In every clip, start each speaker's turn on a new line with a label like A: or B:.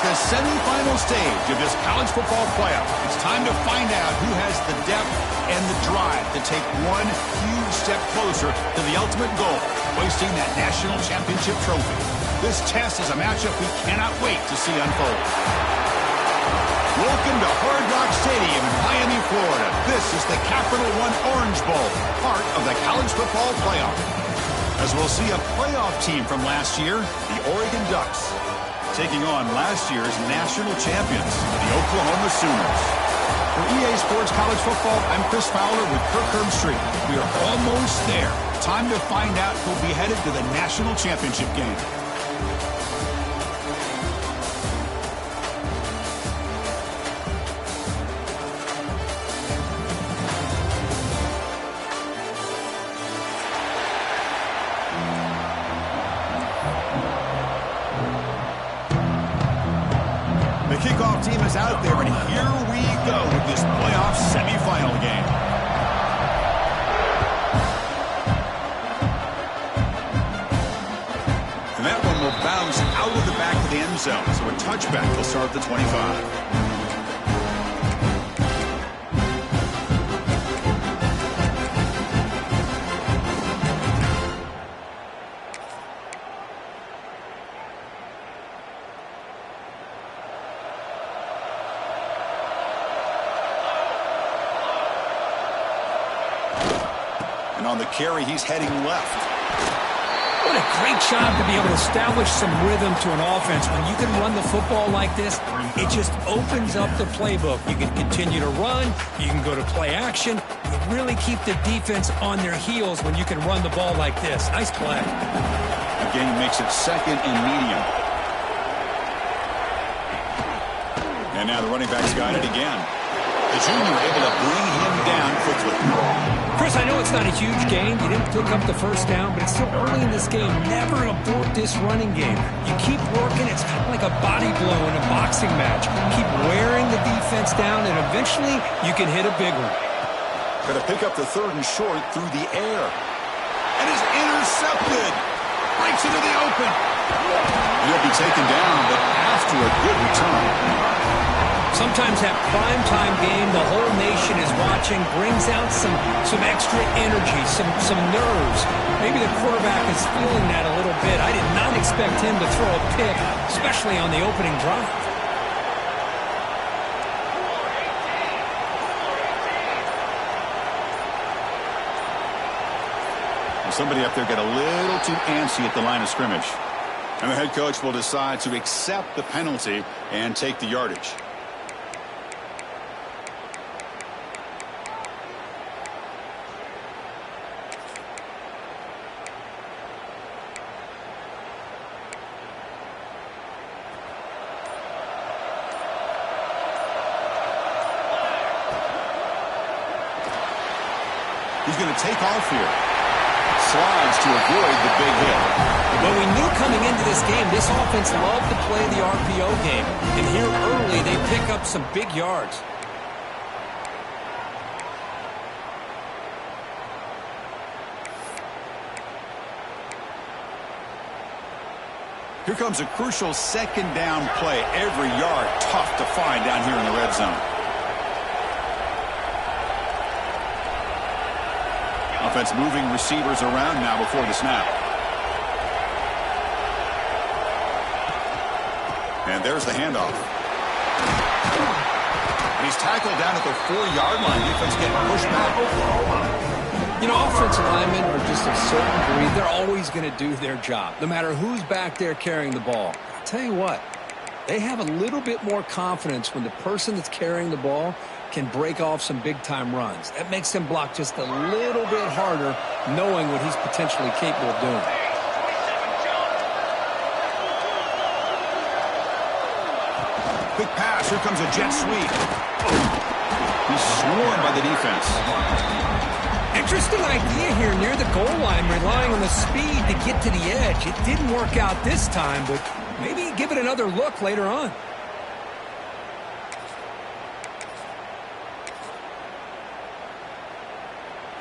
A: It's the semifinal stage of this college football playoff. It's time to find out who has the depth and the drive to take one huge step closer to the ultimate goal, hoisting that national championship trophy. This test is a matchup we cannot wait to see unfold. Welcome to Hard Rock Stadium in Miami, Florida. This is the Capital One Orange Bowl, part of the college football playoff. As we'll see a playoff team from last year, the Oregon Ducks, taking on last year's national champions, the Oklahoma Sooners. For EA Sports College Football, I'm Chris Fowler with Kirk Herbstreit. We are almost there. Time to find out who'll be headed to the national championship game. Kickoff team is out there, and here we go with this playoff semifinal game. And that one will bounce out of the back of the end zone, so a touchback will start at the 25. And on the carry, he's heading left.
B: What a great job to be able to establish some rhythm to an offense. When you can run the football like this, it just opens up the playbook. You can continue to run. You can go to play action. You really keep the defense on their heels when you can run the ball like this. Nice play.
A: Again, he makes it second and medium. And now the running back's got it again. The junior able to bring him down quickly.
B: Chris, I know it's not a huge gain. You didn't pick up the first down, but it's still early in this game. Never abort this running game. You keep working. It's kind of like a body blow in a boxing match. Keep wearing the defense down, and eventually you can hit a big one.
A: Got to pick up the third and short through the air. And is intercepted. Breaks into the open. He'll be taken down, but after a good return.
B: Sometimes that primetime game, the whole nation is watching, brings out some extra energy, some nerves. Maybe the quarterback is feeling that a little bit. I did not expect him to throw a pick, especially on the opening drive.
A: Somebody up there got a little too antsy at the line of scrimmage. And the head coach will decide to accept the penalty and take the yardage. He's going to take off here. Slides to avoid the big hit.
B: Well, we knew coming into this game, this offense loved to play the RPO game. And here early, they pick up some big yards.
A: Here comes a crucial second down play. Every yard tough to find down here in the red zone. Offense moving receivers around now before the snap. And there's the handoff. And he's tackled down at the 4-yard line. Defense getting pushed back.
B: You know, offensive linemen are just a certain breed. They're always going to do their job, no matter who's back there carrying the ball. I'll tell you what, they have a little bit more confidence when the person that's carrying the ball can break off some big-time runs. That makes him block just a little bit harder, knowing what he's potentially capable of doing.
A: Quick pass. Here comes a jet sweep. He's swarmed by the defense.
B: Interesting idea here near the goal line, relying on the speed to get to the edge. It didn't work out this time, but maybe give it another look later on.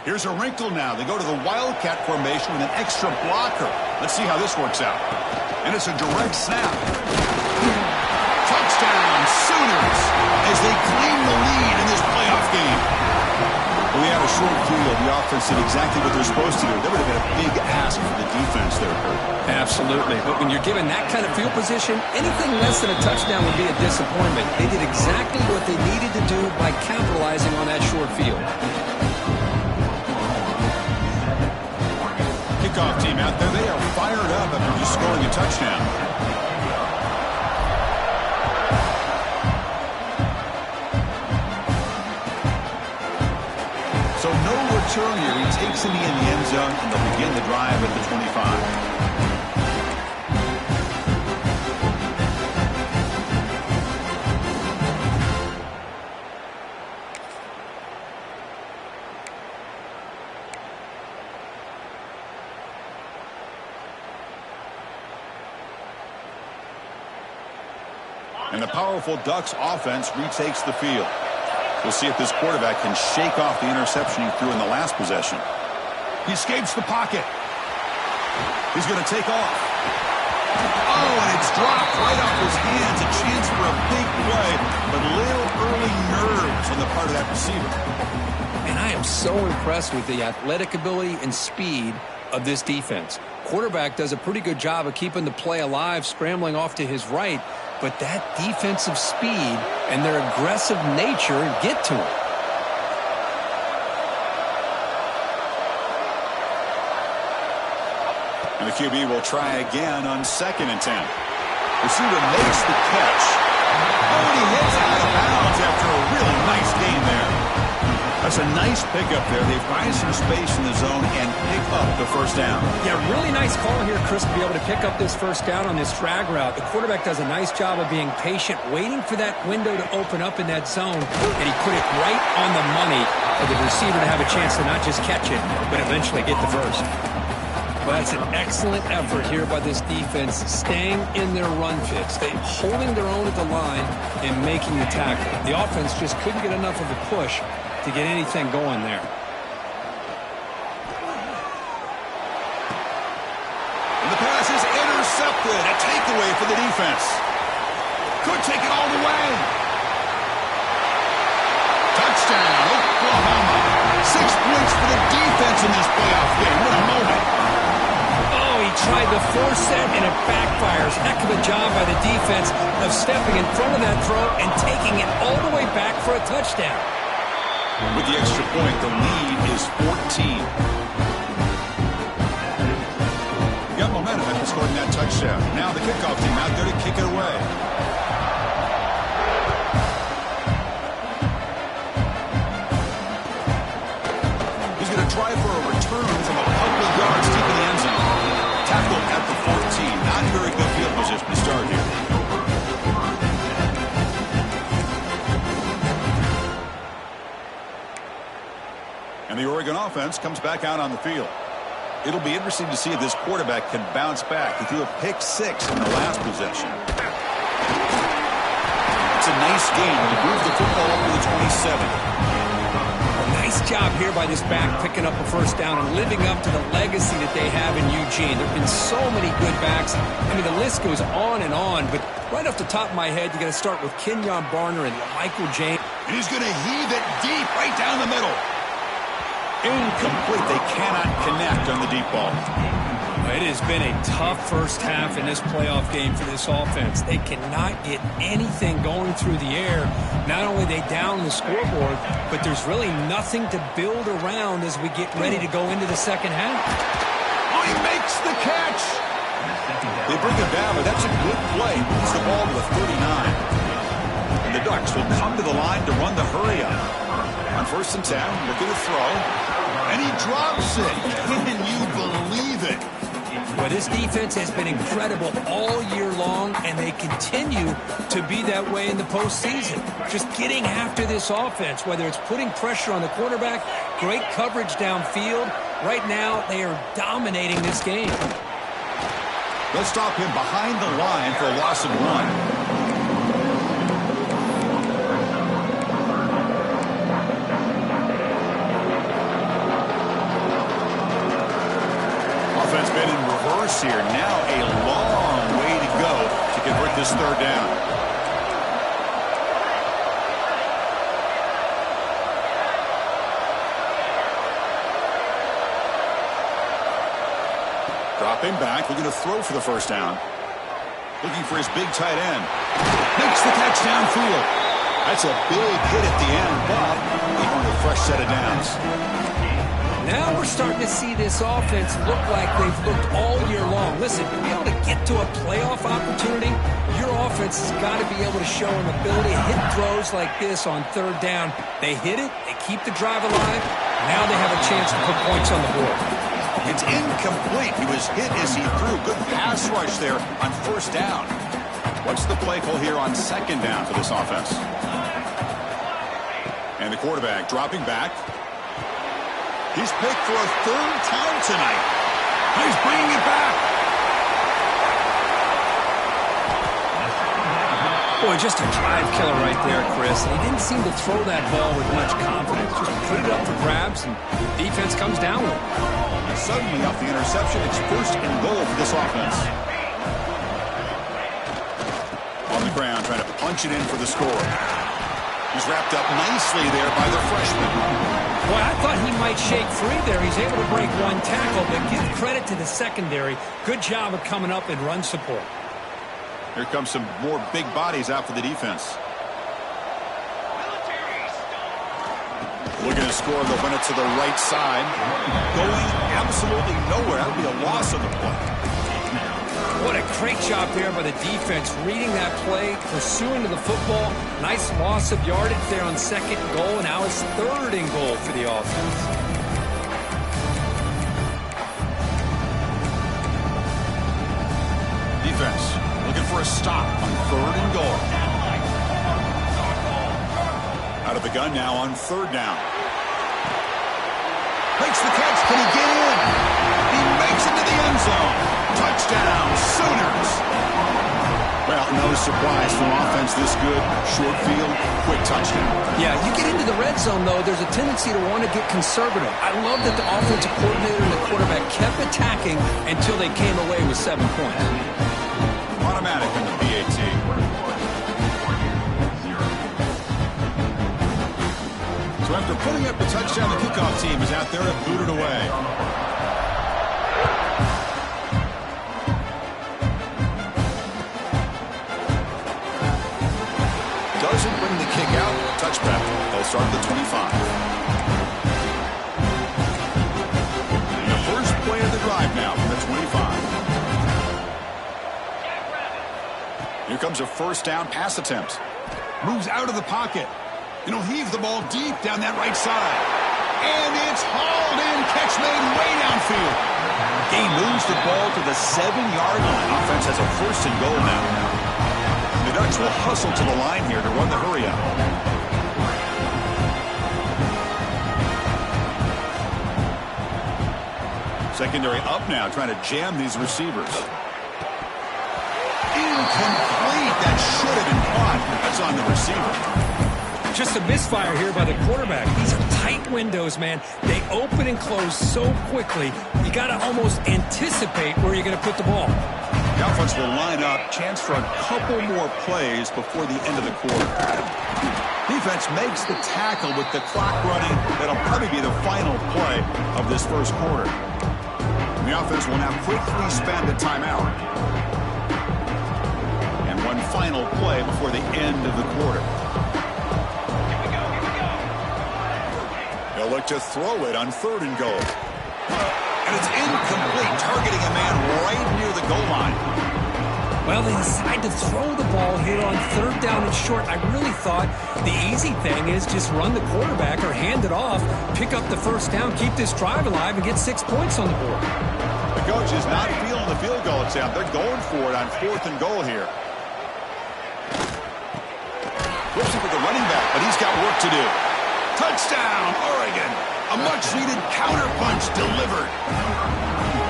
A: Here's a wrinkle now. They go to the Wildcat formation with an extra blocker. Let's see how this works out. And it's a direct snap. Touchdown, Sooners, as they claim the lead in this playoff game. We had a short field. The offense did exactly what they're supposed to do. That would have been a big ask for the defense there, Kurt.
B: Absolutely. But when you're given that kind of field position, anything less than a touchdown would be a disappointment. They did exactly what they needed to do by capitalizing on that short field.
A: Kickoff team out there. They are fired up after just scoring a touchdown. So no return here. He takes it in the end zone, and they'll begin the drive at the 25. And the powerful Ducks offense retakes the field. We'll see if this quarterback can shake off the interception he threw in the last possession. He escapes the pocket. He's going to take off. Oh, and it's dropped right off his hands. A chance for a big play, but little early nerves on the part of that receiver.
B: And I am so impressed with the athletic ability and speed of this defense. Quarterback does a pretty good job of keeping the play alive, scrambling off to his right, but that defensive speed and their aggressive nature get to him.
A: And the QB will try again on 2nd and 10. Receiver makes the catch. Oh, and he hits out of bounds after a really nice gain there. That's a nice pickup there. They find some space in the zone and pick up the first down.
B: Yeah, really nice call here, Chris, to be able to pick up this first down on this drag route. The quarterback does a nice job of being patient, waiting for that window to open up in that zone, and he put it right on the money for the receiver to have a chance to not just catch it, but eventually get the first. Well, that's an excellent effort here by this defense, staying in their run fits. They holding their own at the line and making the tackle. The offense just couldn't get enough of a push to get anything going there.
A: And the pass is intercepted. A takeaway for the defense. Could take it all the way. Touchdown, Oklahoma. 6 points for the defense in this playoff game. What a moment.
B: Oh, he tried the force set, and it backfires. Heck of a job by the defense of stepping in front of that throw and taking it all the way back for a touchdown.
A: With the extra point, the lead is 14. Got momentum after scoring that touchdown. Now the kickoff team out there to kick it away. He's going to try for a return from a couple of yards deep in the end zone. Tackle at the 14. Not very good field position to start here. And the Oregon offense comes back out on the field. It'll be interesting to see if this quarterback can bounce back. He threw a pick 6 in the last possession. It's a nice game. He moved the football up to the 27.
B: Nice job here by this back picking up a first down and living up to the legacy that they have in Eugene. There have been so many good backs. I mean, the list goes on, but right off the top of my head, you got to start with Kenyon Barner and Michael James.
A: And he's going to heave it deep right down the middle. Incomplete. They cannot connect on the deep ball.
B: It has been a tough first half in this playoff game for this offense. They cannot get anything going through the air. Not only they down the scoreboard, but there's really nothing to build around as we get ready to go into the second half.
A: Oh, he makes the catch. They bring it down, but that's a good play. It's the ball to the 39. And the Ducks will come to the line to run the hurry up. On 1st and 10, look at the throw. And he drops it. Can you believe it?
B: Well, this defense has been incredible all year long, and they continue to be that way in the postseason. Just getting after this offense, whether it's putting pressure on the quarterback, great coverage downfield. Right now, they are dominating this game.
A: They'll stop him behind the line for a loss of 1. Offense been in reverse here. Now a long way to go to convert this third down. Dropping back, looking to throw for the first down. Looking for his big tight end. Makes the catch downfield. That's a big hit at the end, but he earned a fresh set of downs.
B: Now we're starting to see this offense look like they've looked all year long. Listen, to be able to get to a playoff opportunity, your offense has got to be able to show an ability to hit throws like this on third down. They hit it, they keep the drive alive. Now they have a chance to put points on the board.
A: It's incomplete. He was hit as he threw. Good pass rush there on first down. What's the play call here on second down for this offense? And the quarterback dropping back. He's picked for a third time tonight. He's bringing it back.
B: Boy, just a drive killer right there, Chris. He didn't seem to throw that ball with much confidence. Just put it up for grabs, and defense comes down with it.
A: And suddenly, off the interception, it's first and goal for this offense. On the ground, trying to punch it in for the score. He's wrapped up nicely there by the freshman.
B: Boy, I thought he might shake free there. He's able to break one tackle, but give credit to the secondary. Good job of coming up in run support.
A: Here comes some more big bodies out for the defense. Looking to score, they'll run it to the right side. Going absolutely nowhere. That would be a loss of the play.
B: What a great job there by the defense, reading that play, pursuing to the football. Nice loss of yardage there on second and goal, and now it's third and goal for the offense.
A: Defense looking for a stop on third and goal. Out of the gun now on third down. Makes the catch. Can he get in? He makes it to the end zone. Touchdown, Sooners. Well, no surprise from offense this good. Short field, quick touchdown.
B: Yeah, you get into the red zone, though, there's a tendency to want to get conservative. I love that the offensive coordinator and the quarterback kept attacking until they came away with 7 points.
A: Automatic in the PAT. So after putting up the touchdown, the kickoff team is out there to boot it away. Doesn't bring the kick out. Touchback. They'll start at the 25. And the first play of the drive now from the 25. Here comes a first down pass attempt. Moves out of the pocket. And he'll heave the ball deep down that right side. And it's hauled in. Catch made way downfield. He moves the ball to the 7-yard line. Offense has a first and goal now. The Ducks will hustle to the line here to run the hurry up. Secondary up now, trying to jam these receivers. Incomplete. That should have been caught. That's on the receiver.
B: Just a misfire here by the quarterback. These are tight windows, man. They open and close so quickly. You got to almost anticipate where you're going to put the ball.
A: The offense will line up. Chance for a couple more plays before the end of the quarter. Defense makes the tackle with the clock running. That'll probably be the final play of this first quarter. The offense will now quickly spend a timeout. And one final play before the end of the quarter. They'll look to throw it on third and goal. And it's incomplete, targeting a man right near the goal line.
B: Well, they decide to throw the ball here on third down and short. I really thought the easy thing is just run the quarterback or hand it off, pick up the first down, keep this drive alive, and get 6 points on the board.
A: The coach is not feeling the field goal attempt. They're going for it on fourth and goal here. Flips it with the running back, but he's got work to do. Touchdown, Oregon. A much-needed counter-punch delivered.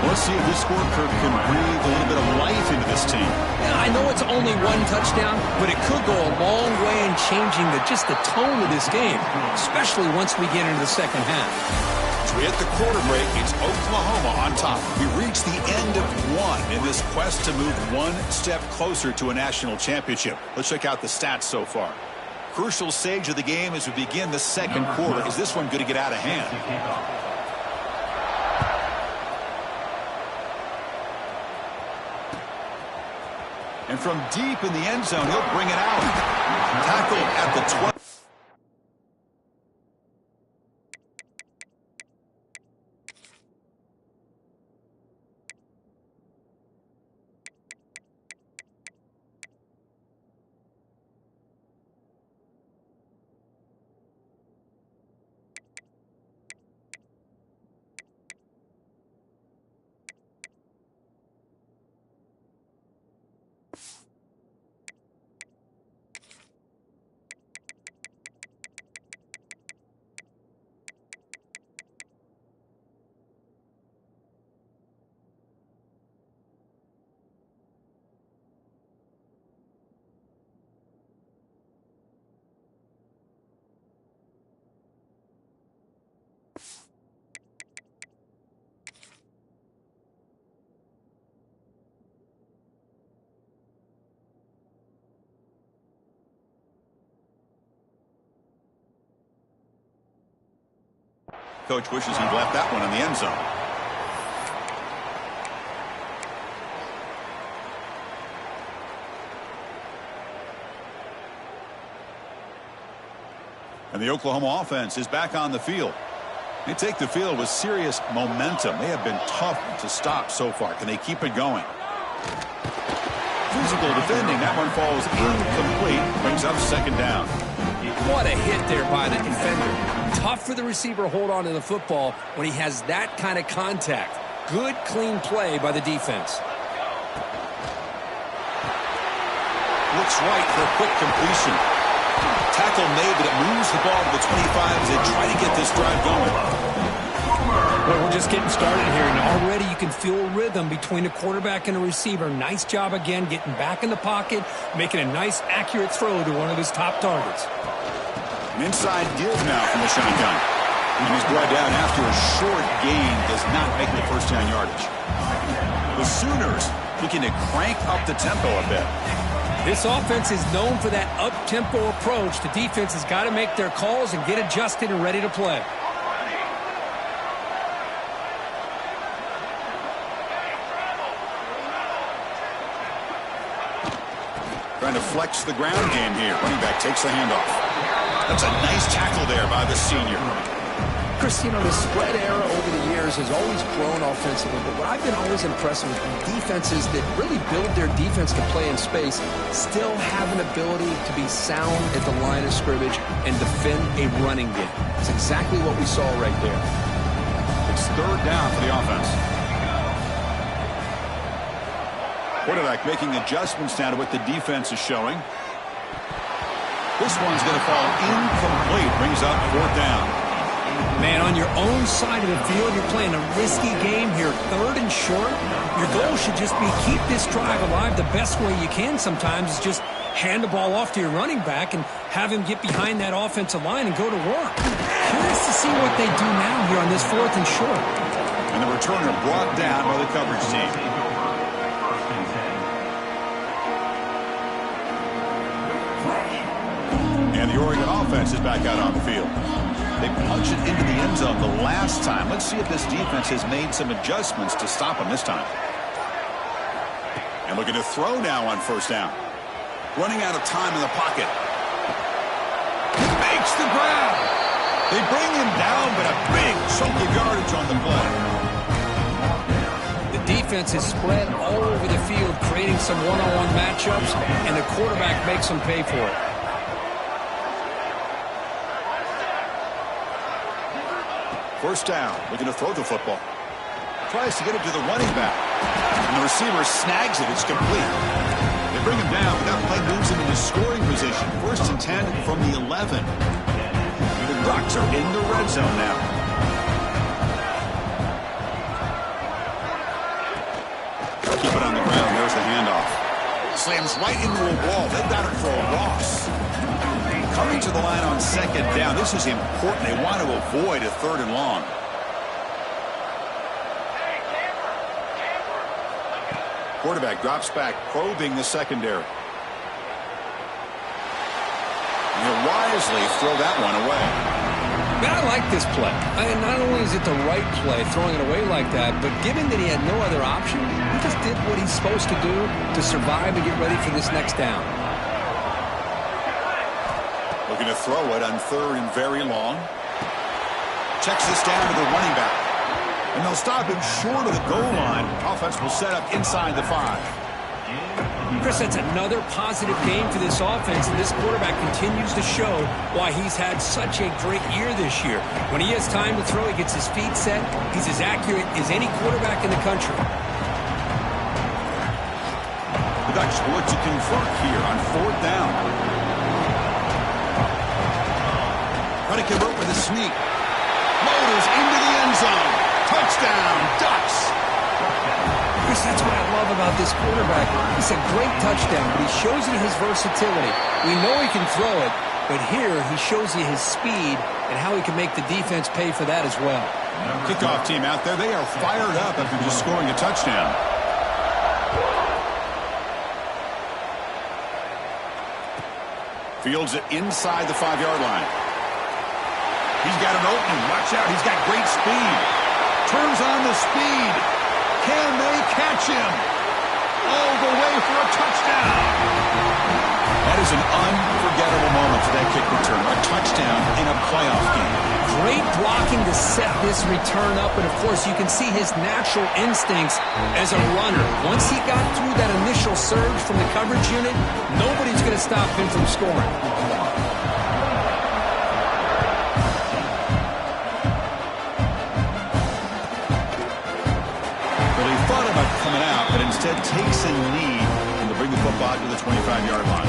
A: Let's see if this score can breathe a little bit of life into this team.
B: Yeah, I know it's only one touchdown, but it could go a long way in changing just the tone of this game, especially once we get into the second half.
A: As we hit the quarter break, it's Oklahoma on top. We reach the end of one in this quest to move one step closer to a national championship. Let's check out the stats so far. Crucial stage of the game as we begin the second quarter. Is this one going to get out of hand? And from deep in the end zone, he'll bring it out. Tackled at the 12. Coach wishes he'd left that one in the end zone. And the Oklahoma offense is back on the field. They take the field with serious momentum. They have been tough to stop so far. Can they keep it going? Physical defending. That one falls incomplete. Brings up second down.
B: What a hit there by the defender. Tough for the receiver to hold on to the football when he has that kind of contact. Good, clean play by the defense.
A: Looks right for a quick completion. Tackle made, but it moves the ball to the 25 as they try to get this drive going.
B: Well, we're just getting started here, and already you can feel rhythm between the quarterback and the receiver. Nice job again getting back in the pocket, making a nice, accurate throw to one of his top targets.
A: An inside give now from the shotgun. And he's brought down after a short gain, does not make the first down yardage. The Sooners looking to crank up the tempo a bit.
B: This offense is known for that up-tempo approach. The defense has got to make their calls and get adjusted and ready to play.
A: Trying to flex the ground game here. Running back takes the handoff. That's a nice tackle there by the senior.
B: Chris, you know, the spread era over the years has always grown offensively, but what I've been always impressed with defenses that really build their defense to play in space still have an ability to be sound at the line of scrimmage and defend a running game. It's exactly what we saw right there.
A: It's third down for the offense. Quarterback making adjustments now to what the defense is showing. This one's going to fall incomplete. Brings up fourth down.
B: Man, on your own side of the field, you're playing a risky game here. Third and short. Your goal should just be keep this drive alive the best way you can sometimes is just hand the ball off to your running back and have him get behind that offensive line and go to work. Curious to see what they do now here on this fourth and short.
A: And the returner brought down by the coverage team. And the Oregon offense is back out on the field. They punched it into the end zone the last time. Let's see if this defense has made some adjustments to stop them this time. And looking to throw now on first down. Running out of time in the pocket. Makes the grab. They bring him down, but a big chunk of yardage on the play.
B: The defense is spread all over the field, creating some one-on-one matchups, and the quarterback makes them pay for it.
A: First down, looking to throw the football. Tries to get it to the running back. And the receiver snags it. It's complete. They bring him down, but that play moves him into scoring position. First and 10 from the 11. The Ducks are in the red zone now. Keep it on the ground. There's the handoff. Slams right into a wall. They've got it for a loss. Coming to the line on second down. This is important. They want to avoid a third and long. Quarterback drops back, probing the secondary. And he'll wisely throw that one away.
B: I like this play. Not only is it the right play, throwing it away like that, but given that he had no other option, he just did what he's supposed to do to survive and get ready for this next down.
A: Looking to throw it on 3rd and very long. Checks this down to the running back. And they'll stop him short of the goal line. Offense will set up inside the 5.
B: Chris, that's another positive game for this offense, and this quarterback continues to show why he's had such a great year this year. When he has time to throw, he gets his feet set. He's as accurate as any quarterback in the country.
A: The Ducks will look to convert here on 4th down. Trying to convert with a sneak. Motors into the end zone. Touchdown, Ducks.
B: Chris, that's what I love about this quarterback. It's a great touchdown, but he shows you his versatility. We know he can throw it, but here he shows you his speed and how he can make the defense pay for that as well.
A: Kickoff team out there, they are fired up after just scoring a touchdown. Fields it inside the 5-yard line. He's got an opening. Watch out, he's got great speed. Turns on the speed. Can they catch him? All the way for a touchdown. That is an unforgettable moment for that kick return. A touchdown in a playoff game.
B: Great blocking to set this return up, and of course you can see his natural instincts as a runner. Once he got through that initial surge from the coverage unit, nobody's going to stop him from scoring.
A: Instead takes a knee and to bring the football to the 25-yard line.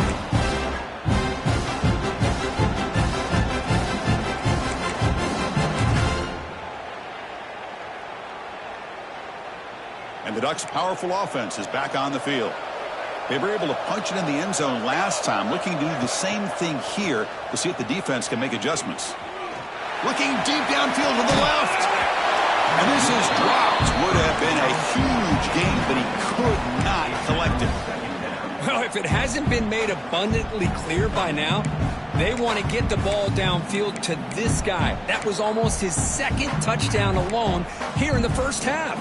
A: And the Ducks' powerful offense is back on the field. They were able to punch it in the end zone last time, looking to do the same thing here to see if the defense can make adjustments. Looking deep downfield to the left. And this is dropped. Would have been a huge game, but he could not collect it.
B: Well, if it hasn't been made abundantly clear by now, they want to get the ball downfield to this guy. That was almost his 2nd touchdown alone here in the first half.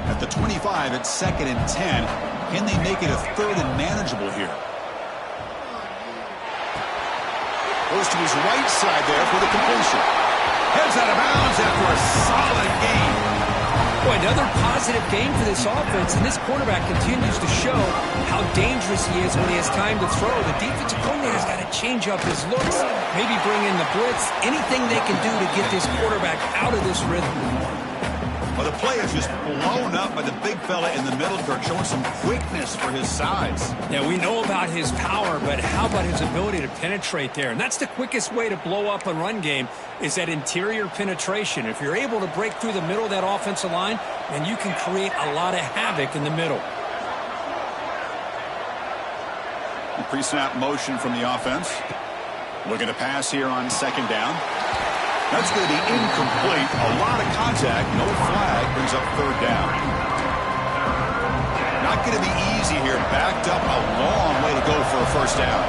A: At the 25, it's 2nd and 10. Can they make it a 3rd and manageable here? Goes to his right side there for the completion. Heads out of bounds after a solid game.
B: Boy, another positive game for this offense, and this quarterback continues to show how dangerous he is when he has time to throw. The defensive coordinator's got to change up his looks, maybe bring in the blitz, anything they can do to get this quarterback out of this rhythm.
A: Well, the play is just blown up by the big fella in the middle, Kirk, showing some quickness for his size.
B: Yeah, we know about his power, but how about his ability to penetrate there? And that's the quickest way to blow up a run game, is that interior penetration. If you're able to break through the middle of that offensive line, then you can create a lot of havoc in the middle.
A: Pre-snap motion from the offense. Looking to pass here on 2nd down. That's going to be incomplete. A lot of contact. No flag. Brings up 3rd down. Not going to be easy here. Backed up a long way to go for a 1st down.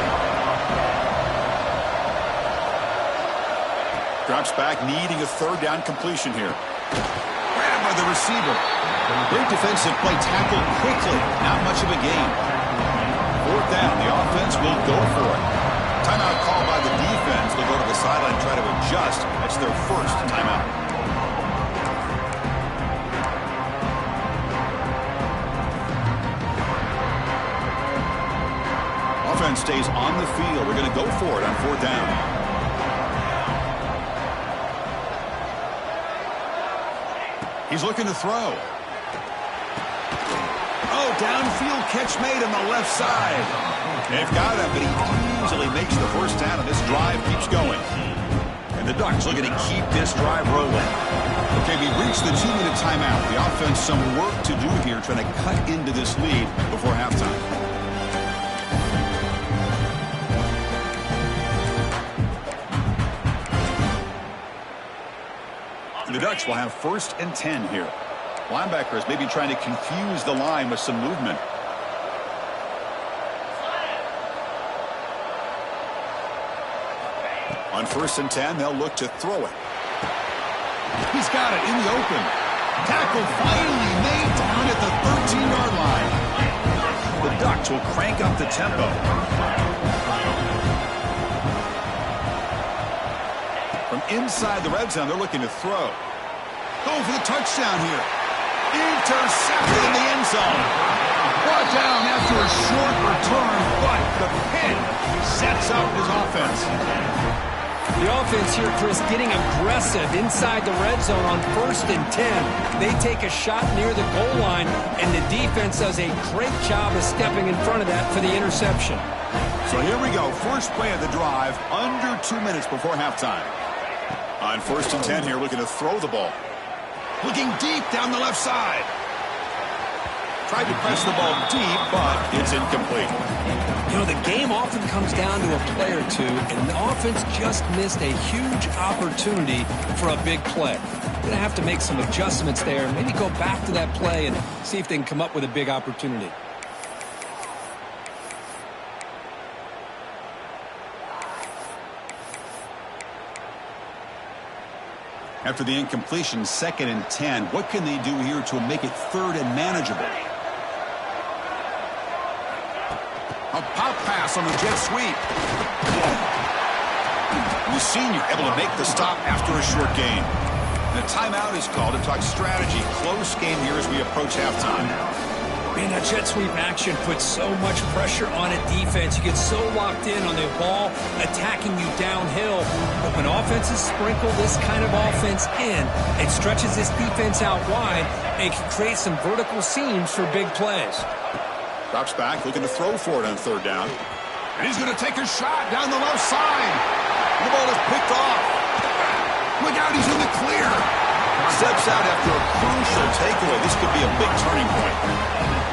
A: Drops back, needing a 3rd down completion here. Grabbed by the receiver. Great defensive play. Tackled quickly. Not much of a gain. 4th down. The offense will go for it. Timeout called by the defense. They'll go to the sideline and try to adjust. That's their 1st timeout. Offense stays on the field. We're going to go for it on 4th down. He's looking to throw. Oh, downfield catch made on the left side. They've got him, but he easily makes the 1st down, and this drive keeps going. And the Ducks looking to keep this drive rolling. Okay, we reached the 2-minute timeout. The offense some work to do here, trying to cut into this lead before halftime. The Ducks will have 1st and 10 here. Linebackers maybe trying to confuse the line with some movement. On 1st and 10, they'll look to throw it. He's got it in the open. Tackle finally made down at the 13-yard line. The Ducks will crank up the tempo. From inside the red zone, they're looking to throw. Going for the touchdown here. Intercepted in the end zone. Brought down after a short return, but the pin sets up his offense.
B: The offense here, Chris, getting aggressive inside the red zone on 1st and 10. They take a shot near the goal line, and the defense does a great job of stepping in front of that for the interception.
A: So here we go. First play of the drive, under 2 minutes before halftime. On 1st and 10 here, looking to throw the ball. Looking deep down the left side. Tried to press the ball deep, but it's incomplete.
B: You know, the game often comes down to a play or two, and the offense just missed a huge opportunity for a big play. Going to have to make some adjustments there, maybe go back to that play and see if they can come up with a big opportunity.
A: After the incompletion, 2nd and 10, what can they do here to make it 3rd and manageable? A pop pass on the jet sweep. The senior able to make the stop after a short gain. And a timeout is called to talk strategy. Close game here as we approach halftime.
B: Man, that jet sweep action puts so much pressure on a defense. You get so locked in on the ball attacking you downhill. But when offenses sprinkle this kind of offense in, it stretches this defense out wide and can create some vertical seams for big plays.
A: Drops back, looking to throw for it on 3rd down. And he's going to take a shot down the left side. The ball is picked off. Look out, he's in the clear. Steps out after a crucial takeaway. This could be a big turning point.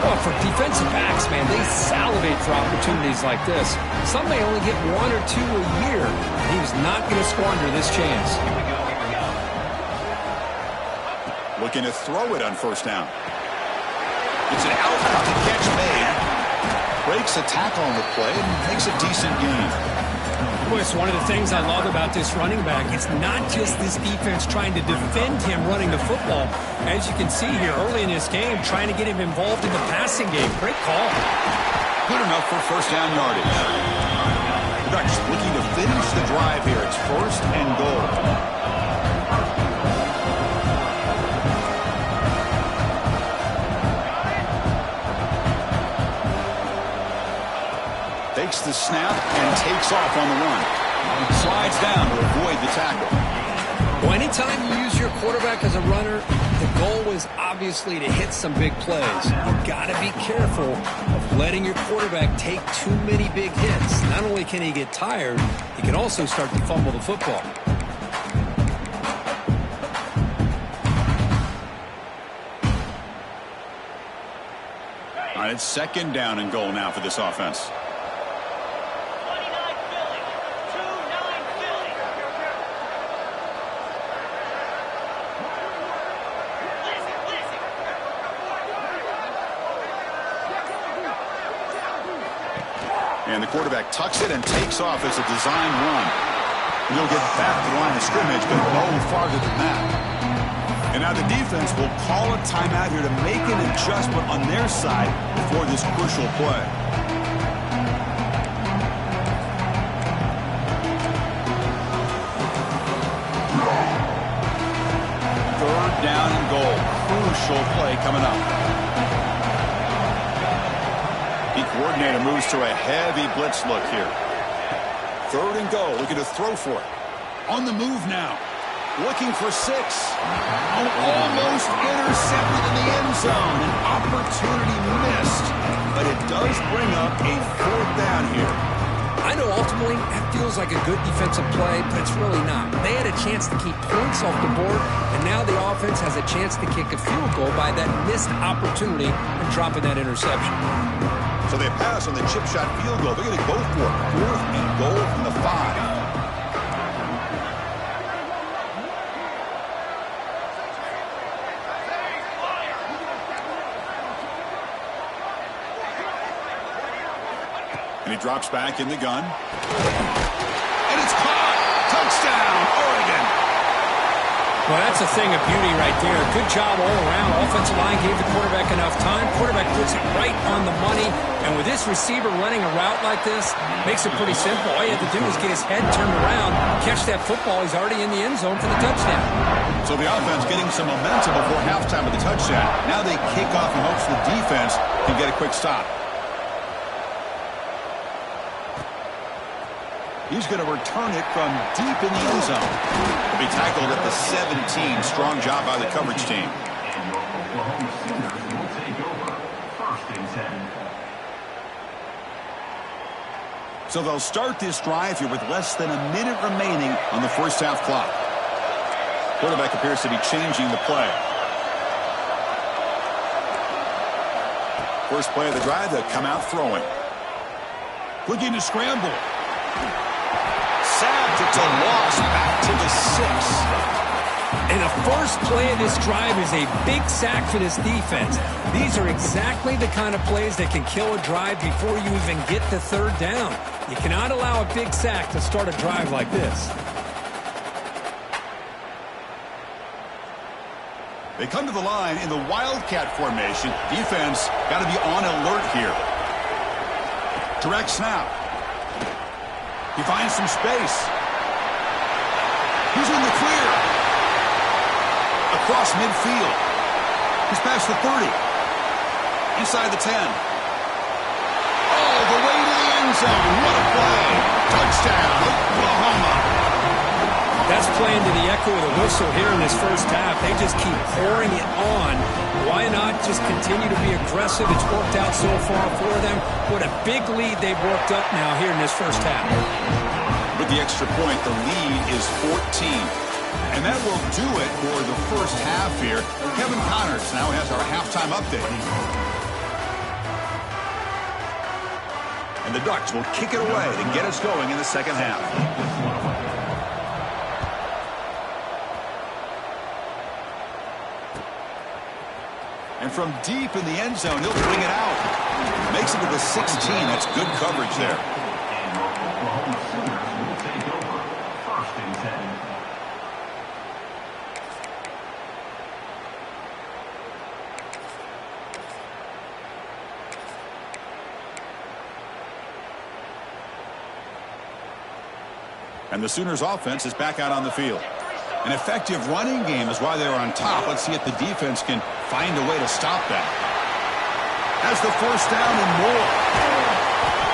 B: Well, for defensive backs, man, they salivate for opportunities like this. Some may only get 1 or 2 a year, and he was not going to squander this chance.
A: Looking to throw it on 1st down. It's an out-of-pocket catch made. Breaks a tackle on the play and makes a decent gain.
B: Boy, it's one of the things I love about this running back. It's not just this defense trying to defend him running the football. As you can see here early in this game, trying to get him involved in the passing game. Great call.
A: Good enough for 1st down yardage. The Ducks looking to finish the drive here. It's 1st and goal. Takes the snap and takes off on the run. Slides down to avoid the tackle.
B: Well, anytime you use your quarterback as a runner, the goal is obviously to hit some big plays. You've got to be careful of letting your quarterback take too many big hits. Not only can he get tired, he can also start to fumble the football.
A: All right, it's 2nd down and goal now for this offense. And the quarterback tucks it and takes off as a design run. And he'll get back to the line of scrimmage, but no farther than that. And now the defense will call a timeout here to make an adjustment on their side for this crucial play. 3rd down and goal. Crucial play coming up. The coordinator moves to a heavy blitz look here. 3rd and goal, looking to throw for it. On the move now. Looking for 6. Almost intercepted in the end zone. An opportunity missed. But it does bring up a 4th down here.
B: I know ultimately that feels like a good defensive play, but it's really not. They had a chance to keep points off the board, and now the offense has a chance to kick a field goal by that missed opportunity and dropping that interception.
A: So they pass on the chip shot field goal. They're going to go for it. 4th and goal from the 5. And he drops back in the gun. And it's caught. Touchdown, Oregon.
B: Well, that's a thing of beauty right there. Good job all around. Offensive line gave the quarterback enough time. Quarterback puts it right on the money. And with this receiver running a route like this, makes it pretty simple. All you have to do is get his head turned around, catch that football. He's already in the end zone for the touchdown.
A: So the offense getting some momentum before halftime with the touchdown. Now they kick off in hopes the defense can get a quick stop. He's going to return it from deep in the end zone. He'll be tackled at the 17. Strong job by the coverage team. So they'll start this drive here with less than a minute remaining on the first half clock. Quarterback appears to be changing the play. First play of the drive, they'll come out throwing. Looking to scramble. Sacked, it's a loss back to the 6.
B: And the first play of this drive is a big sack for this defense. These are exactly the kind of plays that can kill a drive before you even get to third down. You cannot allow a big sack to start a drive like this.
A: They come to the line in the Wildcat formation. Defense got to be on alert here. Direct snap. He finds some space. He's in the clear. Across midfield. He's past the 30. Inside the 10. All the way to the end zone. What a play. Touchdown, Oklahoma.
B: That's playing to the echo of the whistle here in this first half. They just keep pouring it on. Why not just continue to be aggressive? It's worked out so far for them. What a big lead they've worked up now here in this first half.
A: With the extra point, the lead is 14. And that will do it for the first half here. Kevin Connors now has our halftime update. And the Ducks will kick it away to get us going in the second half. And from deep in the end zone, he'll bring it out. Makes it to the 16. That's good coverage there. And the Sooners offense is back out on the field. An effective running game is why they're on top. Let's see if the defense can find a way to stop that. Has the first down and more.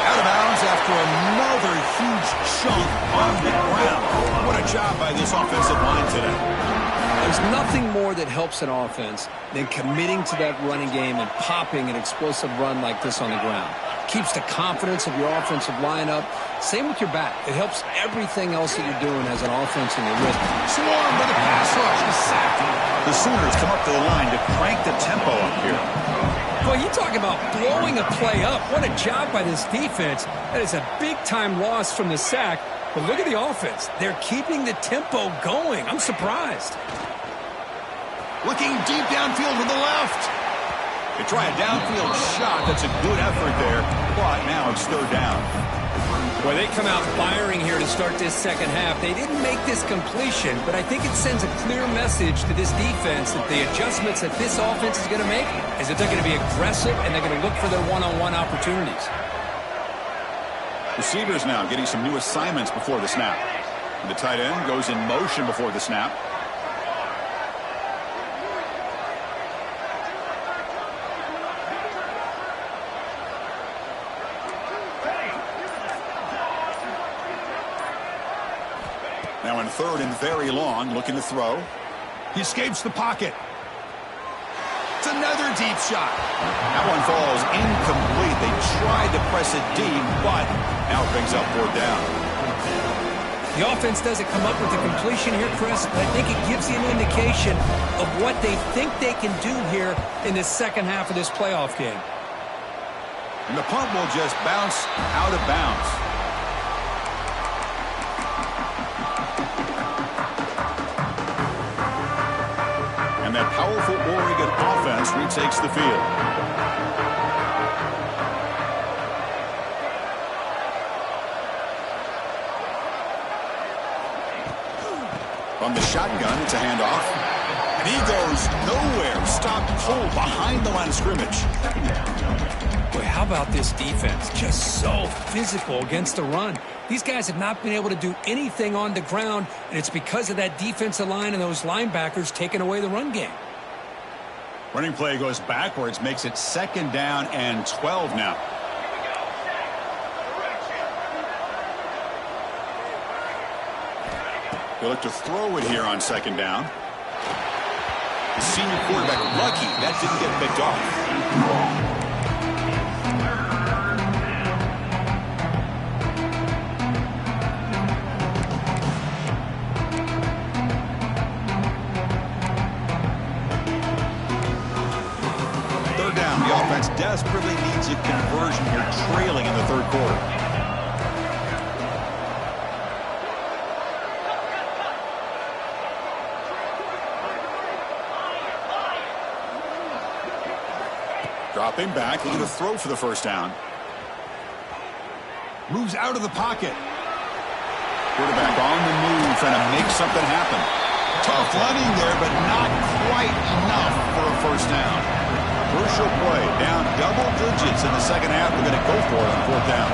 A: Out of bounds after another huge chunk on the ground. What a job by this offensive line today.
B: There's nothing more that helps an offense than committing to that running game and popping an explosive run like this on the ground. Keeps the confidence of your offensive lineup. Same with your back. It helps everything else that you're doing as an offense in your rhythm.
A: Swarm with a pass rush. He's sacked. The Sooners come up to the line to crank the tempo up here.
B: Well, you talk about blowing a play up. What a job by this defense. That is a big-time loss from the sack. But look at the offense. They're keeping the tempo going. I'm surprised.
A: Looking deep downfield to the left. They try a downfield shot. That's a good effort there. But now it's third down.
B: Well, they come out firing here to start this second half. They didn't make this completion, but I think it sends a clear message to this defense that the adjustments that this offense is going to make is that they're going to be aggressive and they're going to look for their one-on-one opportunities.
A: Receivers now getting some new assignments before the snap. The tight end goes in motion before the snap. Now in third and very long, looking to throw. He escapes the pocket. It's another deep shot. That one falls incomplete. They tried to press it deep, but now it brings up fourth down.
B: The offense doesn't come up with the completion here, Chris, but I think it gives you an indication of what they think they can do here in the second half of this playoff game.
A: And the punt will just bounce out of bounds. And that powerful Oregon offense retakes the field. From From the shotgun, it's a handoff. And he goes nowhere. Stopped cold behind the line of scrimmage.
B: Boy, how about this defense? Just so physical against the run. These guys have not been able to do anything on the ground, and it's because of that defensive line and those linebackers taking away the run game.
A: Running play goes backwards, makes it 2nd down and 12 now. They look to throw it here on 2nd down. The senior quarterback lucky that didn't get picked off. Desperately needs a conversion here, trailing in the 3rd quarter. Dropping back, looking to throw for the 1st down. Moves out of the pocket. Quarterback on the move, trying to make something happen. Tough running there, but not quite enough for a 1st down. Crucial play, down double digits in the 2nd half. We're going to go for it on 4th down.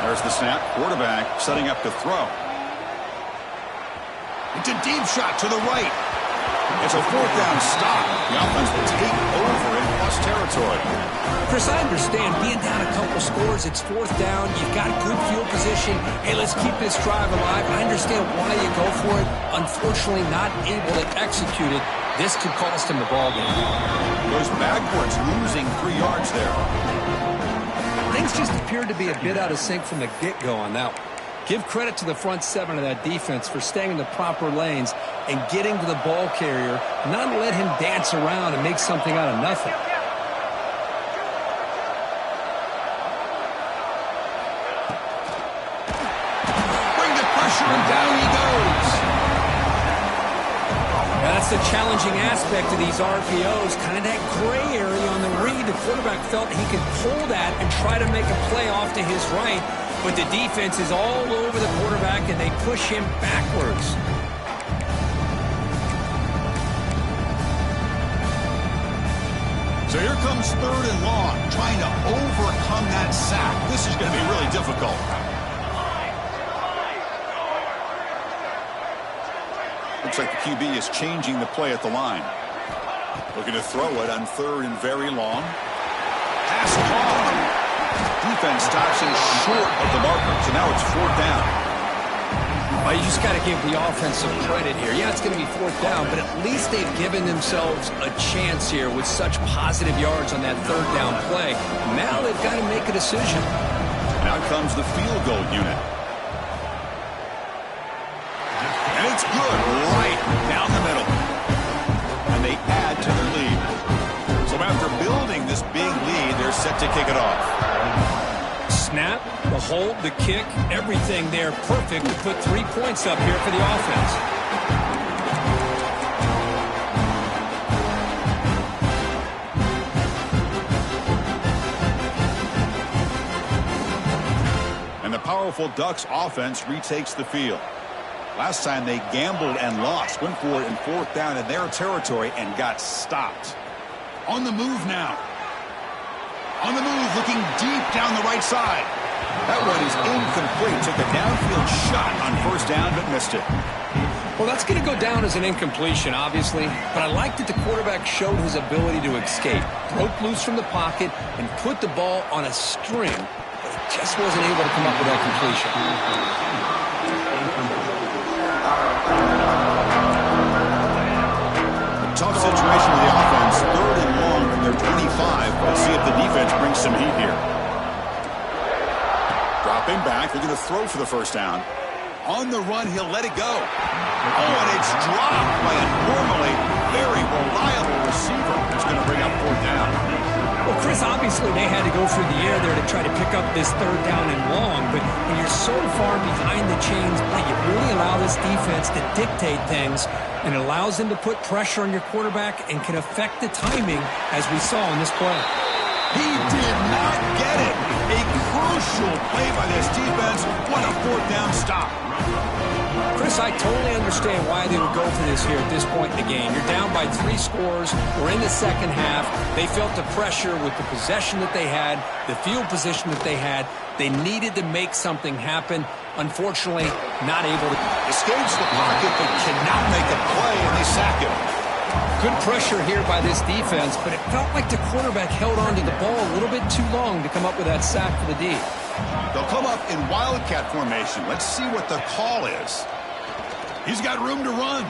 A: There's the snap. Quarterback setting up to throw. It's a deep shot to the right. It's a 4th down stop. The offense will take over in plus territory.
B: Chris, I understand being down a couple scores, it's 4th down, you've got good field position. Hey, let's keep this drive alive. I understand why you go for it. Unfortunately, not able to execute it. This could cost him the ball game.
A: Goes backwards, losing 3 yards there.
B: Things just appeared to be a bit out of sync from the get-go on that one. Give credit to the front 7 of that defense for staying in the proper lanes and getting to the ball carrier, not let him dance around and make something out of nothing.
A: Bring the pressure, and down he goes.
B: That's the challenging aspect of these RPOs, kind of that gray area on the read. The quarterback felt he could pull that and try to make a play off to his right, but the defense is all over the quarterback, and they push him backwards.
A: So here comes 3rd and long, trying to overcome that sack. This is going to be really difficult. Looks like the QB is changing the play at the line. Looking to throw it on 3rd and very long. Pass caught. Defense stops him short of the marker, so now it's 4th down.
B: Well, you just got to give the offense some credit here. Yeah, it's going to be 4th down, but at least they've given themselves a chance here with such positive yards on that 3rd down play. Now they've got to make a decision.
A: Now comes the field goal unit. And it's good, right down the middle. And they add to their lead. So after building this big lead, they're set to kick it off.
B: Snap, the hold, the kick, everything there perfect to put 3 points up here for the offense.
A: And the powerful Ducks offense retakes the field. Last time they gambled and lost, went for it in 4th down in their territory and got stopped. On the move now. On the move, looking deep down the right side. That one is incomplete. Took a downfield shot on 1st down, but missed it.
B: Well, that's going to go down as an incompletion, obviously. But I like that the quarterback showed his ability to escape. Broke loose from the pocket and put the ball on a string. But he just wasn't able to come up with that completion.
A: Tough situation with the offense. 3rd and long from their 25. Let's see if the defense brings some heat here. Dropping back. They're going to throw for the 1st down. On the run, he'll let it go. Oh, and it's dropped by a normally very reliable receiver. It's going to bring up 4th down.
B: Well, Chris, obviously they had to go through the air there to try to pick up this 3rd down and long, but when you're so far behind the chains, you really allow this defense to dictate things, and it allows them to put pressure on your quarterback and can affect the timing, as we saw in this play.
A: He did not get it. A crucial play by this defense. What a fourth down stop.
B: Chris, I totally understand why they would go for this here at this point in the game. You're down by 3 scores. We're in the second half. They felt the pressure with the possession that they had, the field position that they had. They needed to make something happen. Unfortunately, not able to.
A: Escapes the pocket, but cannot make a play, and they sack him.
B: Good pressure here by this defense, but it felt like the quarterback held onto the ball a little bit too long to come up with that sack for the D.
A: They'll come up in wildcat formation. Let's see what the call is. He's got room to run.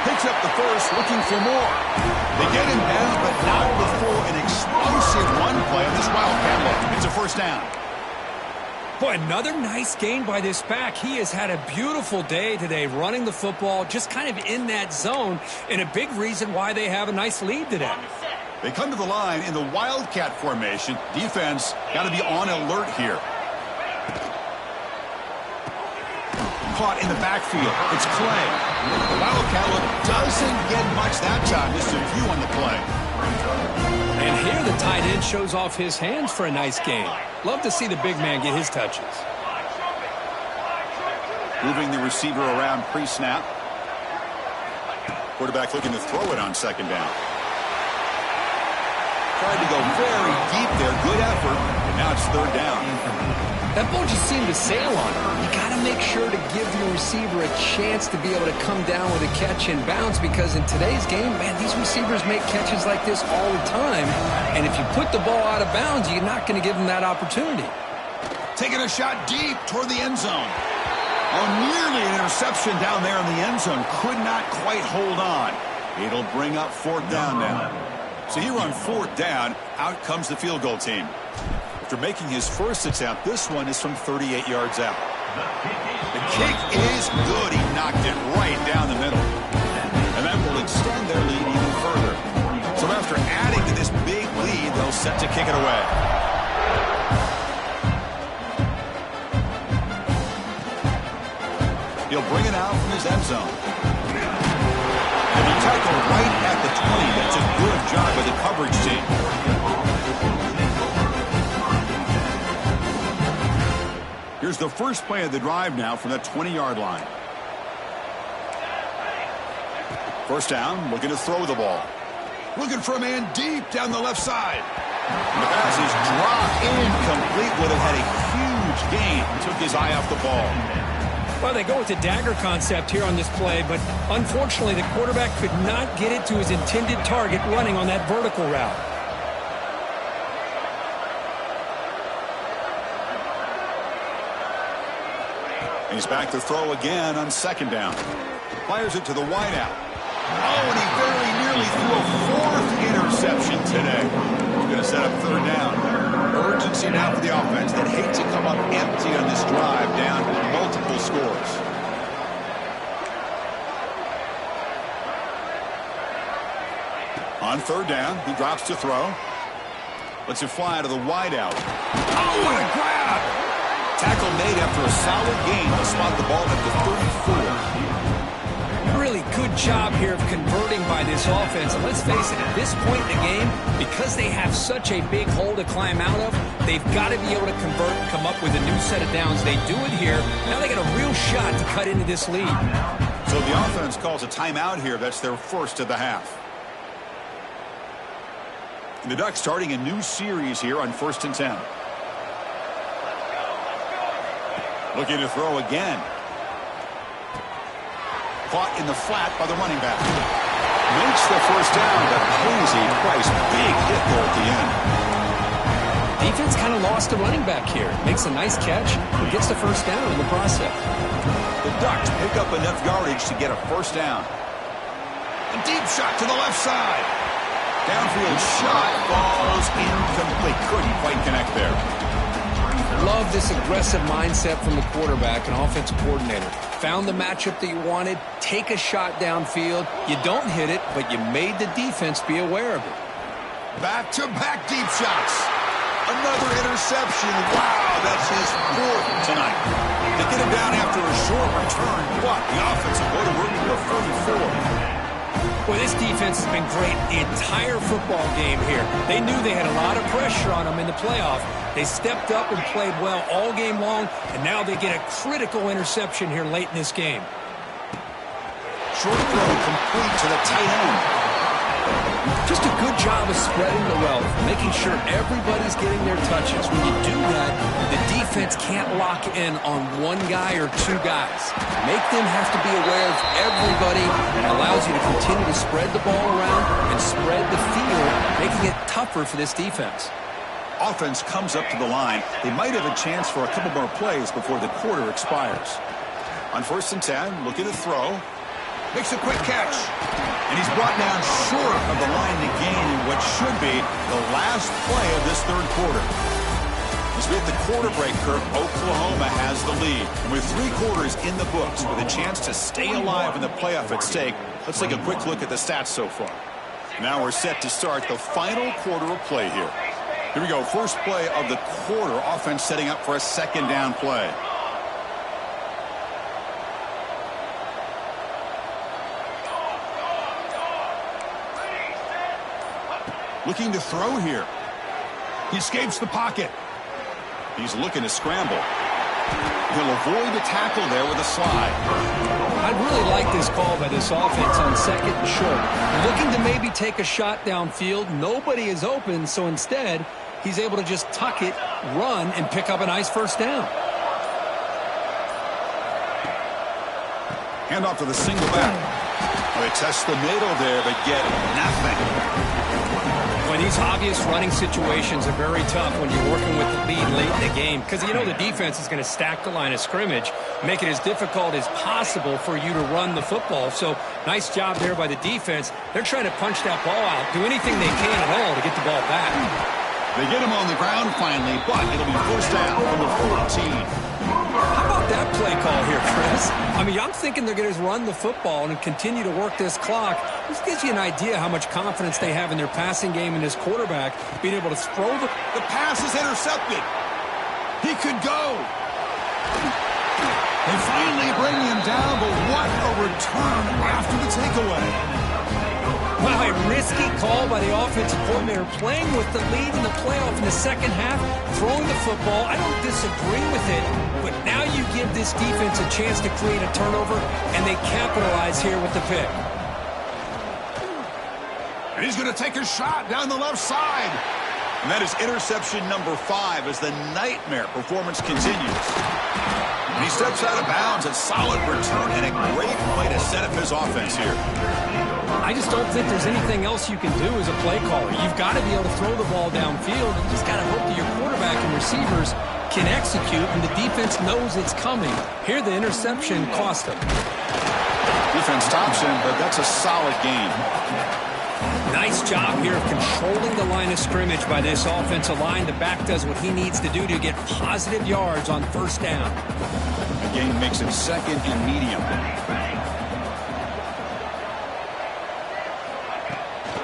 A: Picks up the first, looking for more. They get him down, but not before an explosive run play on this wildcat look. It's a first down.
B: Boy, another nice gain by this back. He has had a beautiful day today running the football, just kind of in that zone, and a big reason why they have a nice lead today.
A: They come to the line in the wildcat formation. Defense got to be on alert here. Caught in the backfield. It's Clay. The wildcat look doesn't get much that time. Just a few on the play.
B: And here the tight end shows off his hands for a nice gain. Love to see the big man get his touches.
A: Moving the receiver around pre-snap. Quarterback looking to throw it on second down. Tried to go very deep there. Good effort. And now it's third down.
B: That ball just seemed to sail on him. You got to make sure to give your receiver a chance to be able to come down with a catch and bounce, because in today's game, man, these receivers make catches like this all the time. And if you put the ball out of bounds, you're not going to give them that opportunity.
A: Taking a shot deep toward the end zone. Oh, nearly an interception down there in the end zone. Could not quite hold on. It'll bring up fourth down now. So here on fourth down, out comes the field goal team. After making his first attempt, this one is from 38 yards out. The kick is good. He knocked it right down the middle. And that will extend their lead even further. So after adding to this big lead, they'll set to kick it away. He'll bring it out from his end zone. And he tackled right at the 20. That's a good job by the coverage team. Here's the first play of the drive now from the 20-yard line. First down, looking to throw the ball. Looking for a man deep down the left side. And the pass is dropped incomplete. Would have had a huge gain. Took his eye off the ball.
B: Well, they go with the dagger concept here on this play, but unfortunately the quarterback could not get it to his intended target running on that vertical route.
A: He's back to throw again on second down. Fires it to the wideout. Oh, and he very nearly threw a fourth interception today. He's going to set up third down. Urgency now for the offense that hate to come up empty on this drive, down multiple scores. On third down, he drops to throw. Lets it fly to the wideout. Oh, what a grab! Tackle made after a solid gain to spot the ball at the 34.
B: Really good job here of converting by this offense. And let's face it, at this point in the game, because they have such a big hole to climb out of, they've got to be able to convert and come up with a new set of downs. They do it here. Now they got a real shot to cut into this lead.
A: So the offense calls a timeout here. That's their first of the half. The Ducks starting a new series here on 1st and 10. Looking to throw again. Caught in the flat by the running back. Makes the first down, but pays a price. Big hit there at the end.
B: Defense kind of lost the running back here. Makes a nice catch and gets the first down in the process.
A: The Ducks pick up enough yardage to get a first down. A deep shot to the left side. Downfield shot falls incomplete. Couldn't quite connect there.
B: Love this aggressive mindset from the quarterback and offensive coordinator. Found the matchup that you wanted, take a shot downfield. You don't hit it, but you made the defense be aware of it.
A: Back-to-back deep shots. Another interception. Wow, that's his fourth tonight. They get him down after a short return, but the offense will go to work for a 44.
B: Well, this defense has been great the entire football game here. They knew they had a lot of pressure on them in the playoff. They stepped up and played well all game long, and now they get a critical interception here late in this game.
A: Short throw complete to the tight end.
B: Just a good job of spreading the wealth, making sure everybody's getting their touches. When you do that, the defense can't lock in on one guy or two guys. Make them have to be aware of everybody. It allows you to continue to spread the ball around and spread the field, making it tougher for this defense.
A: Offense comes up to the line. They might have a chance for a couple more plays before the quarter expires. On 1st and 10, looking to throw. Makes a quick catch. And he's brought down short of the line to gain in what should be the last play of this third quarter. As we hit the quarter break, Kirk, Oklahoma has the lead. And with 3 quarters in the books, with a chance to stay alive in the playoff at stake, let's take a quick look at the stats so far. Now we're set to start the final quarter of play here. Here we go, first play of the quarter. Offense setting up for a 2nd down play. Looking to throw here. He escapes the pocket. He's looking to scramble. He'll avoid the tackle there with a slide.
B: I really like this call by this offense on 2nd and short. Looking to maybe take a shot downfield. Nobody is open, so instead, he's able to just tuck it, run, and pick up a nice 1st down.
A: Hand off to the single back. Well, they test the middle there, but get nothing.
B: Well, these obvious running situations are very tough when you're working with the lead late in the game because you know the defense is going to stack the line of scrimmage, make it as difficult as possible for you to run the football. So nice job there by the defense. They're trying to punch that ball out, do anything they can at all to get the ball back.
A: They get him on the ground finally, but it'll be 1st down from the 14.
B: How about that play call here, Chris? I mean, I'm thinking they're going to run the football and continue to work this clock. This gives you an idea how much confidence they have in their passing game and this quarterback being able to throw the...
A: The pass is intercepted. He could go. They finally bring him down, but what a return after the takeaway.
B: Wow, a risky call by the offensive coordinator, playing with the lead in the playoff in the 2nd half, throwing the football. I don't disagree with it, but now you give this defense a chance to create a turnover, and they capitalize here with the pick.
A: And he's going to take a shot down the left side. And that is interception number 5 as the nightmare performance continues. And he steps out of bounds. A solid return and a great way to set up his offense here.
B: I just don't think there's anything else you can do as a play caller. You've got to be able to throw the ball downfield. You just got to hope that your quarterback and receivers can execute, and the defense knows it's coming. Here, the interception cost him.
A: Defense stops him, but that's a solid gain.
B: Nice job here of controlling the line of scrimmage by this offensive line. The back does what he needs to do to get positive yards on 1st down.
A: The gain makes it 2nd and medium.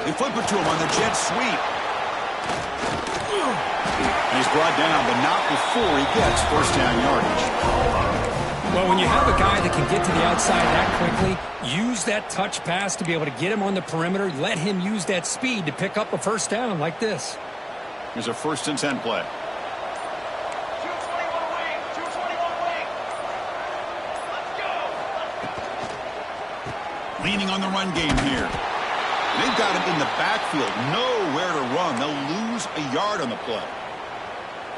A: They flip it to him on the jet sweep. And he's brought down, but not before he gets 1st down yardage.
B: Well, when you have a guy that can get to the outside that quickly, use that touch pass to be able to get him on the perimeter, let him use that speed to pick up a 1st down like this.
A: Here's a 1st and 10 play. Leaning on the run game here. They've got him in the backfield, nowhere to run. They'll lose a yard on the play.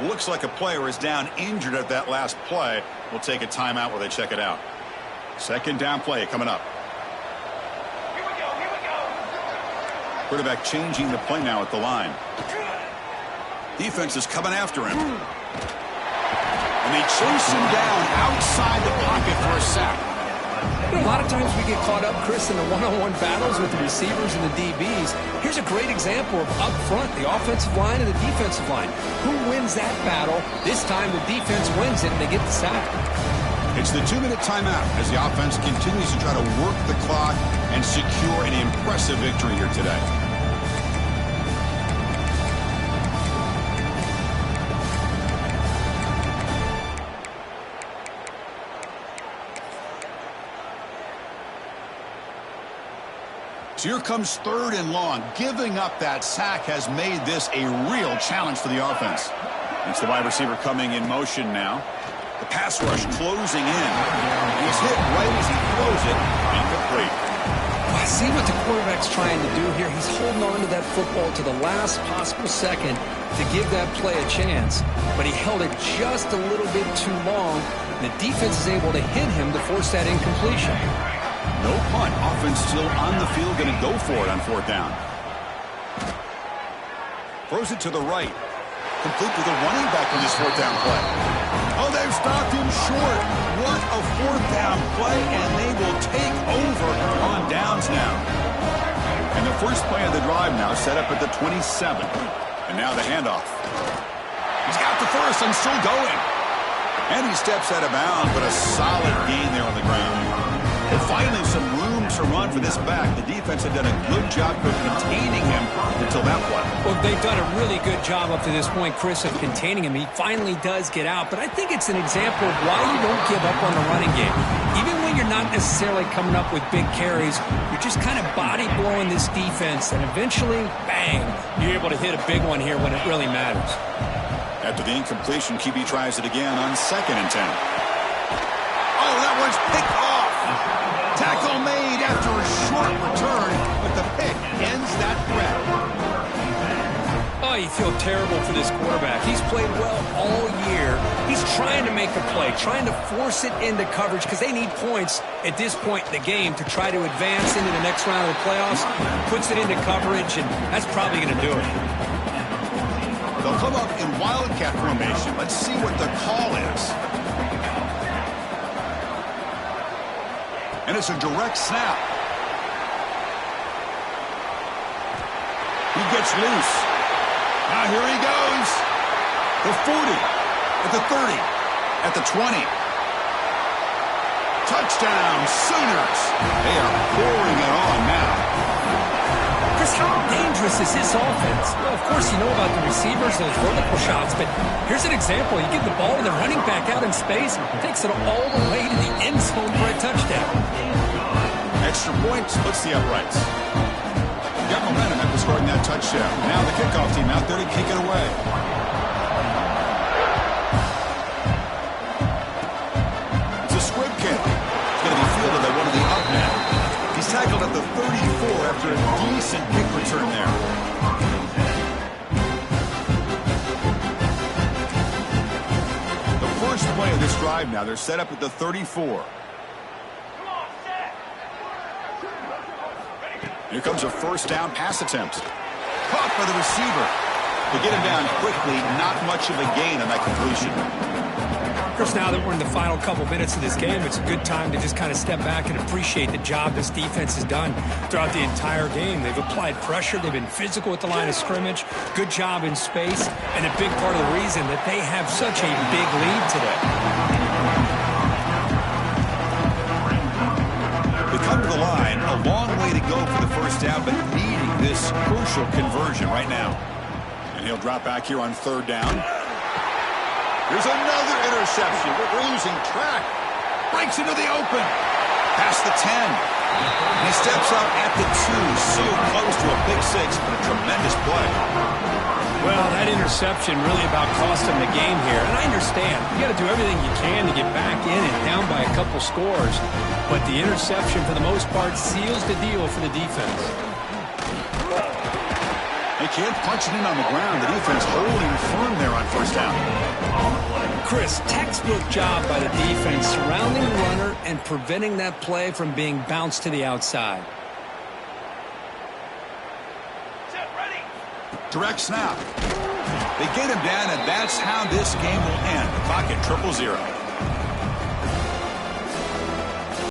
A: Looks like a player is down injured at that last play. We'll take a timeout while they check it out. 2nd down play coming up.
C: Here we go.
A: Quarterback changing the play now at the line. Defense is coming after him. And they chase him down outside the pocket for a sack.
B: A lot of times we get caught up, Chris, in the one-on-one battles with the receivers and the DBs. Here's a great example of up front, the offensive line and the defensive line. Who wins that battle? This time the defense wins it and they get the sack.
A: It's the 2-minute timeout as the offense continues to try to work the clock and secure an impressive victory here today. So here comes 3rd and long. Giving up that sack has made this a real challenge for the offense. It's the wide receiver coming in motion now. The pass rush closing in. He's hit right as he throws it. Incomplete.
B: I see what the quarterback's trying to do here. He's holding on to that football to the last possible second to give that play a chance. But he held it just a little bit too long. The defense is able to hit him to force that incompletion.
A: No punt. Offense still on the field, going to go for it on 4th down. Throws it to the right. Complete to the running back on this 4th down play. Oh, they've stopped him short. What a 4th down play, and they will take over on downs now. And the first play of the drive now set up at the 27. And now the handoff. He's got the first and still going. And he steps out of bounds, but a solid gain there on the ground. And finally, some room to run for this back. The defense had done a good job of containing him until that play.
B: Well, they've done a really good job up to this point, Chris, of containing him. He finally does get out, but I think it's an example of why you don't give up on the running game. Even when you're not necessarily coming up with big carries, you're just kind of body blowing this defense, and eventually, bang, you're able to hit a big one here when it really matters.
A: After the incompletion, QB tries it again on 2nd and 10. Oh, that one's picked off. Tackle made after a short return, but the pick ends that threat.
B: Oh, you feel terrible for this quarterback. He's played well all year. He's trying to make a play, trying to force it into coverage because they need points at this point in the game to try to advance into the next round of the playoffs. Puts it into coverage, and that's probably going to do it.
A: They'll come up in wildcat formation. Let's see what the call is. And it's a direct snap. He gets loose. Now here he goes. The 40, at the 30, at the 20. Touchdown, Sooners. They are pouring it on now.
B: Chris, how dangerous is this offense? Well, of course, you know about the receivers, those vertical shots, but here's an example. You get the ball and the running back out in space, takes it all the way to the end zone for a touchdown.
A: Extra point splits the uprights. Got momentum after scoring that touchdown. Now the kickoff team out there to kick it away. It's a squib kick. It's going to be fielded by one of the up men. He's tackled at the 34 after a decent kick return there. The first play of this drive now, they're set up at the 34. Here comes a 1st down pass attempt. Caught by the receiver. To get him down quickly, not much of a gain on that completion.
B: Chris, now that we're in the final couple minutes of this game, it's a good time to just kind of step back and appreciate the job this defense has done throughout the entire game. They've applied pressure. They've been physical at the line of scrimmage. Good job in space. And a big part of the reason that they have such a big lead today.
A: They come to the line, a long way to go for the 1st down, but needing this crucial conversion right now. And he'll drop back here on 3rd down. Here's another interception. We're losing track. Breaks into the open. Past the 10. And he steps up at the 2. So close to a big 6, but a tremendous play.
B: Well, that interception really about cost him the game here. And I understand. You got to do everything you can to get back in and down by a couple scores. But the interception, for the most part, seals the deal for the defense.
A: They can't punch it in on the ground. The defense holding firm there on 1st down.
B: Chris, textbook job by the defense surrounding the runner and preventing that play from being bounced to the outside.
C: Set, ready.
A: Direct snap. They get him down, and that's how this game will end. The clock at 0-0.